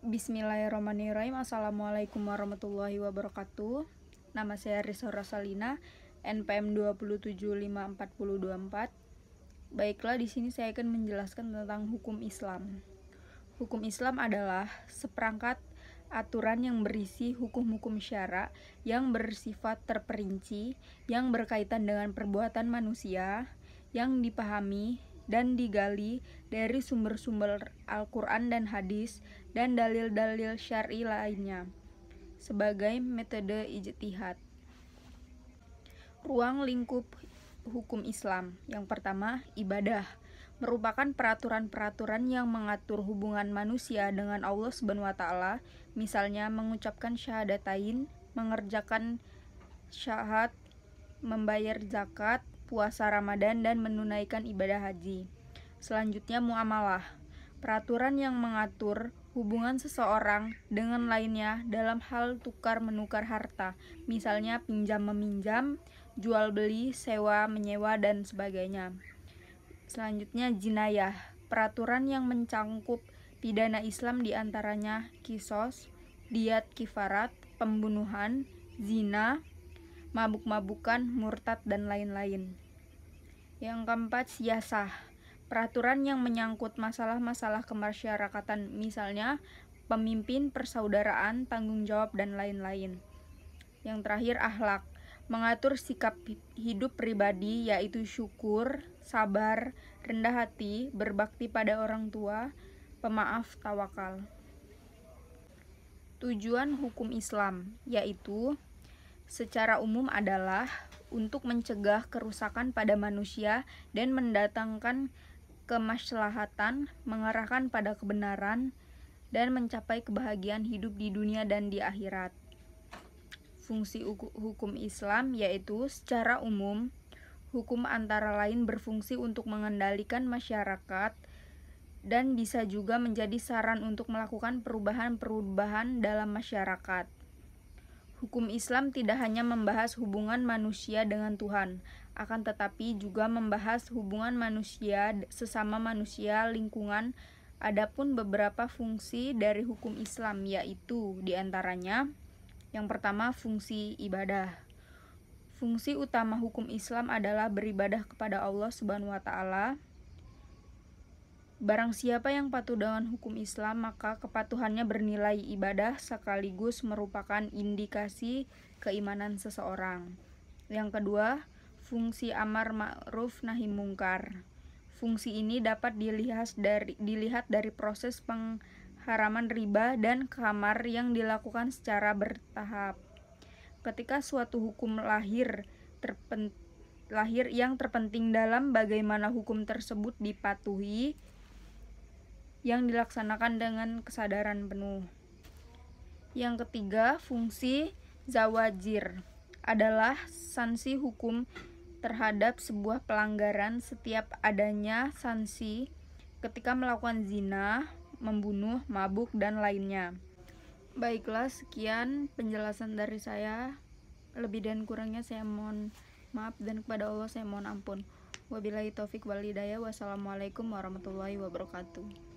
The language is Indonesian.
Bismillahirrahmanirrahim. Assalamualaikum warahmatullahi wabarakatuh. Nama saya Rizal Rosalina, NPM 2754024. Baiklah, di sini saya akan menjelaskan tentang hukum Islam. Hukum Islam adalah seperangkat aturan yang berisi hukum-hukum syara yang bersifat terperinci, yang berkaitan dengan perbuatan manusia, yang dipahami dan digali dari sumber-sumber Al-Quran dan hadis dan dalil-dalil syar'i lainnya sebagai metode ijtihad. Ruang lingkup hukum Islam. Yang pertama, ibadah merupakan peraturan-peraturan yang mengatur hubungan manusia dengan Allah Subhanahu wa taala, misalnya mengucapkan syahadatain, mengerjakan syahad, membayar zakat, puasa Ramadan, dan menunaikan ibadah haji. Selanjutnya, muamalah, peraturan yang mengatur hubungan seseorang dengan lainnya dalam hal tukar-menukar harta, misalnya pinjam-meminjam, jual-beli, sewa-menyewa, dan sebagainya. Selanjutnya, jinayah, peraturan yang mencangkup pidana Islam diantaranya kisos, diat kifarat, pembunuhan, zina, mabuk-mabukan, murtad, dan lain-lain. Yang keempat, siyasah, peraturan yang menyangkut masalah-masalah kemasyarakatan, misalnya pemimpin, persaudaraan, tanggung jawab, dan lain-lain. Yang terakhir, akhlak, mengatur sikap hidup pribadi, yaitu syukur, sabar, rendah hati, berbakti pada orang tua, pemaaf, tawakal. Tujuan hukum Islam yaitu secara umum adalah untuk mencegah kerusakan pada manusia dan mendatangkan kemaslahatan, mengarahkan pada kebenaran, dan mencapai kebahagiaan hidup di dunia dan di akhirat. Fungsi hukum Islam yaitu secara umum, hukum antara lain berfungsi untuk mengendalikan masyarakat dan bisa juga menjadi saran untuk melakukan perubahan-perubahan dalam masyarakat. Hukum Islam tidak hanya membahas hubungan manusia dengan Tuhan, akan tetapi juga membahas hubungan manusia sesama manusia, lingkungan. Adapun beberapa fungsi dari hukum Islam yaitu diantaranya, yang pertama, fungsi ibadah. Fungsi utama hukum Islam adalah beribadah kepada Allah Subhanahu wa taala. Barang siapa yang patuh dengan hukum Islam, maka kepatuhannya bernilai ibadah sekaligus merupakan indikasi keimanan seseorang. Yang kedua, fungsi amar ma'ruf nahi mungkar. Fungsi ini dapat dilihat dari proses pengharaman riba dan khamar yang dilakukan secara bertahap. Ketika suatu hukum lahir yang terpenting dalam bagaimana hukum tersebut dipatuhi, yang dilaksanakan dengan kesadaran penuh. Yang ketiga, fungsi zawajir adalah sanksi hukum terhadap sebuah pelanggaran. Setiap adanya sanksi ketika melakukan zina, membunuh, mabuk, dan lainnya. Baiklah, sekian penjelasan dari saya. Lebih dan kurangnya saya mohon maaf, dan kepada Allah saya mohon ampun. Wabillahi taufik wal hidayah. Wassalamualaikum warahmatullahi wabarakatuh.